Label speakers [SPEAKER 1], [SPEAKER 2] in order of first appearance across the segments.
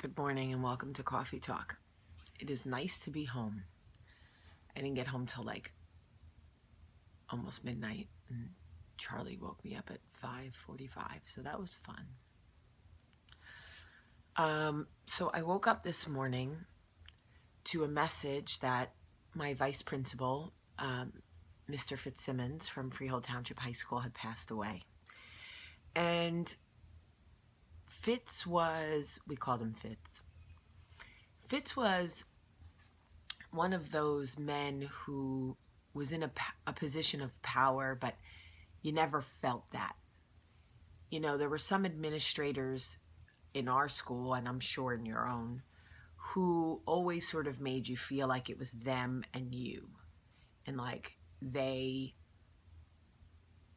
[SPEAKER 1] Good morning and welcome to Coffee Talk. It is nice to be home. I didn't get home till like almost midnight, and Charlie woke me up at 5:45, so that was fun. So I woke up this morning to a message that my vice principal, Mr. Fitz from Freehold Township High School, had passed away. And Fitz was, we called him Fitz. Fitz was one of those men who was in a position of power, but you never felt that. You know, there were some administrators in our school, and I'm sure in your own, who always sort of made you feel like it was them and you. And like they,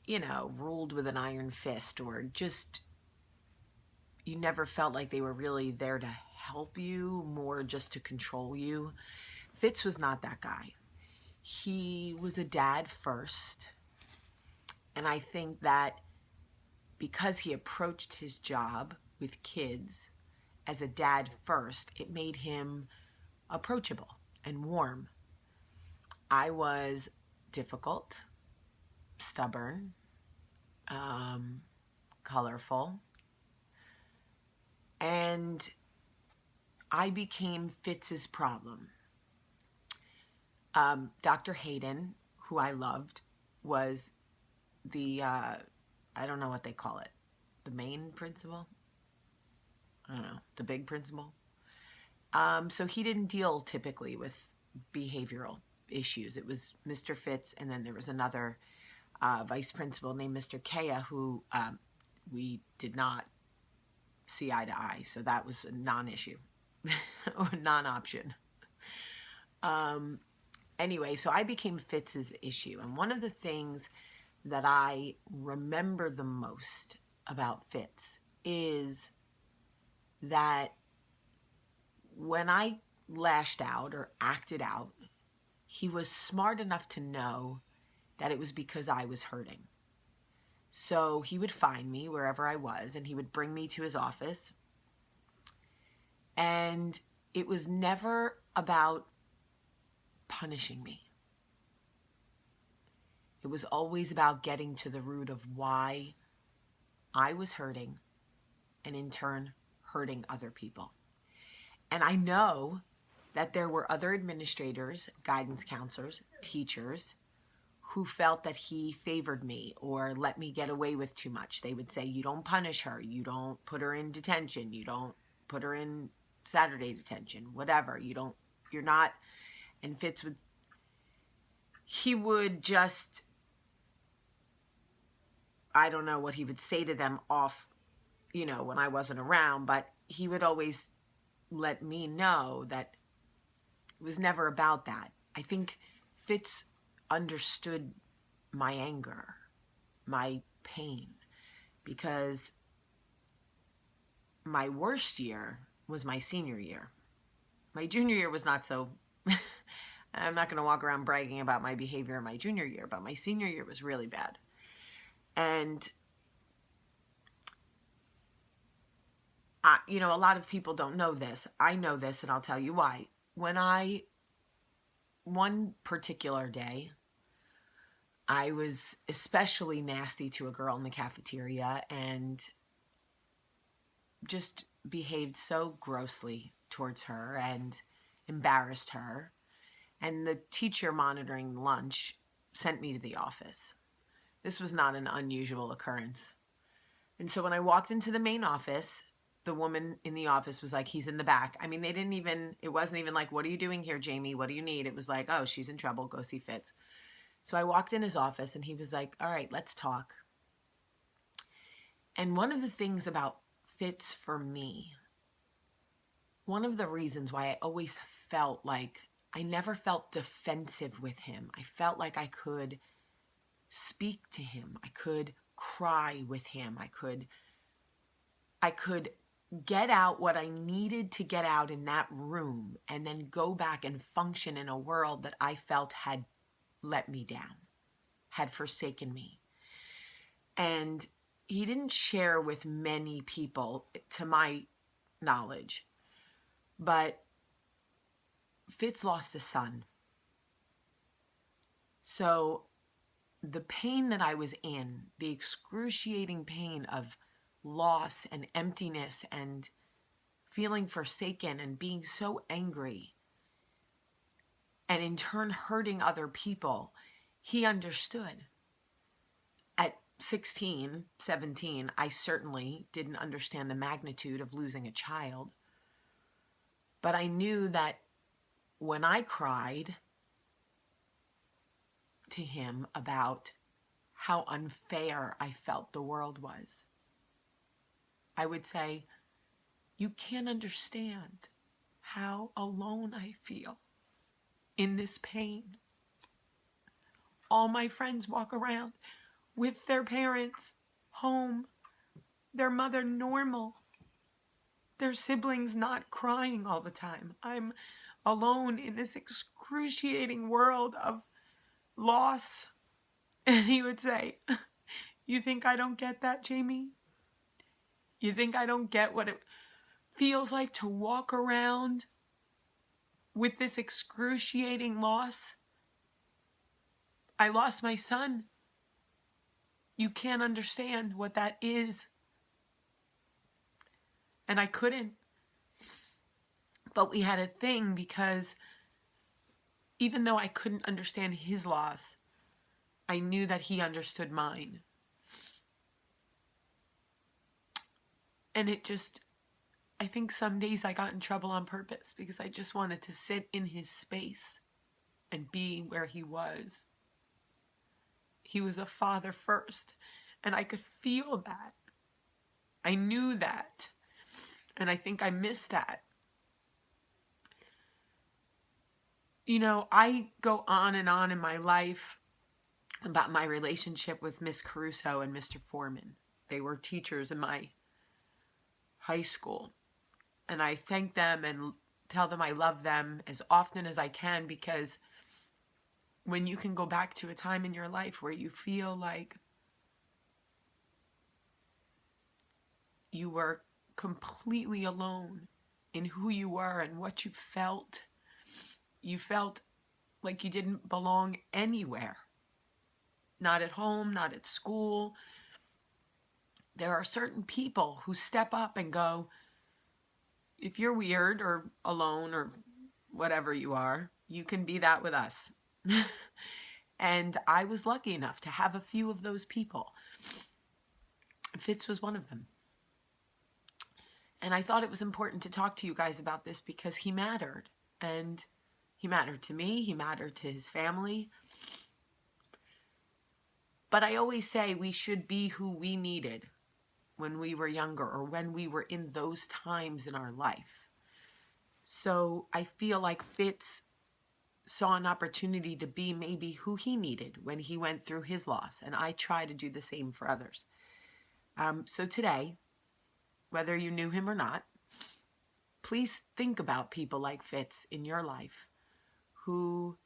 [SPEAKER 1] ruled with an iron fist, or just, you never felt like they were really there to help you, more just to control you. Fitz was not that guy. He was a dad first. And I think that because he approached his job with kids as a dad first, it made him approachable and warm. I was difficult, stubborn, colorful, and I became Fitz's problem. Dr. Hayden, who I loved, was the, I don't know what they call it, the main principal? I don't know, the big principal. So he didn't deal typically with behavioral issues. It was Mr. Fitz, and then there was another vice principal named Mr. Kea, who we did not see eye to eye. So that was a non-issue or non-option. Anyway, so I became Fitz's issue. And one of the things that I remember the most about Fitz is that when I lashed out or acted out, he was smart enough to know that it was because I was hurting. So he would find me wherever I was, and he would bring me to his office. And it was never about punishing me. It was always about getting to the root of why I was hurting, and in turn hurting other people. And I know that there were other administrators, guidance counselors, teachers who felt that he favored me or let me get away with too much. They would say, you don't punish her, you don't put her in detention, you don't put her in Saturday detention, whatever, you're not. And Fitz would just, I don't know what he would say to them off, when I wasn't around, but he would always let me know that it was never about that. I think Fitz understood my anger, my pain, because my worst year was my senior year. My junior year was not so, I'm not going to walk around bragging about my behavior in my junior year, but my senior year was really bad. And a lot of people don't know this. I know this, and I'll tell you why. One particular day, I was especially nasty to a girl in the cafeteria and just behaved so grossly towards her and embarrassed her. And the teacher monitoring lunch sent me to the office. This was not an unusual occurrence. And so when I walked into the main office, the woman in the office was like, he's in the back. I mean, it wasn't even like, what are you doing here, Jamie? What do you need? It was like, oh, she's in trouble. Go see Fitz. So I walked in his office and he was like, all right, let's talk. And one of the things about Fitz for me, one of the reasons why I always felt like I never felt defensive with him. I felt like I could speak to him. I could cry with him. I could get out what I needed to get out in that room and then go back and function in a world that I felt had let me down, had forsaken me. And he didn't share with many people, to my knowledge, But Fitz lost a son. So the pain that I was in, the excruciating pain of loss and emptiness and feeling forsaken and being so angry and in turn hurting other people, he understood. At 16, 17, I certainly didn't understand the magnitude of losing a child. But I knew that when I cried to him about how unfair I felt the world was, I would say, you can't understand how alone I feel in this pain. All my friends walk around with their parents home, their mother normal, their siblings not crying all the time. I'm alone in this excruciating world of loss. And he would say, you think I don't get that, Jamie? You think I don't get what it feels like to walk around with this excruciating loss? I lost my son. You can't understand what that is. And I couldn't. But we had a thing because even though I couldn't understand his loss, I knew that he understood mine. And it just, I think some days I got in trouble on purpose because I just wanted to sit in his space and be where he was. He was a father first, and I could feel that. I knew that, and I think I missed that. You know, I go on and on in my life about my relationship with Miss Caruso and Mr. Foreman. They were teachers in my high school, and I thank them and tell them I love them as often as I can, because when you can go back to a time in your life where you feel like you were completely alone in who you were and what you felt like you didn't belong anywhere. Not at home, not at school. There are certain people who step up and go, if you're weird or alone or whatever you are, you can be that with us. And I was lucky enough to have a few of those people. Fitz was one of them. And I thought it was important to talk to you guys about this because he mattered. And he mattered to me. He mattered to his family. But I always say we should be who we needed when we were younger or when we were in those times in our life. So I feel like Fitz saw an opportunity to be maybe who he needed when he went through his loss. And I try to do the same for others. So today, whether you knew him or not, please think about people like Fitz in your life who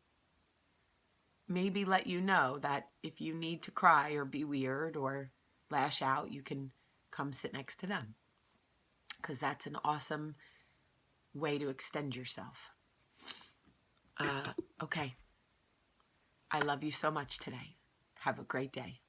[SPEAKER 1] maybe let you know that if you need to cry or be weird or lash out, you can come sit next to them, because that's an awesome way to extend yourself. Okay. I love you so much today. Have a great day.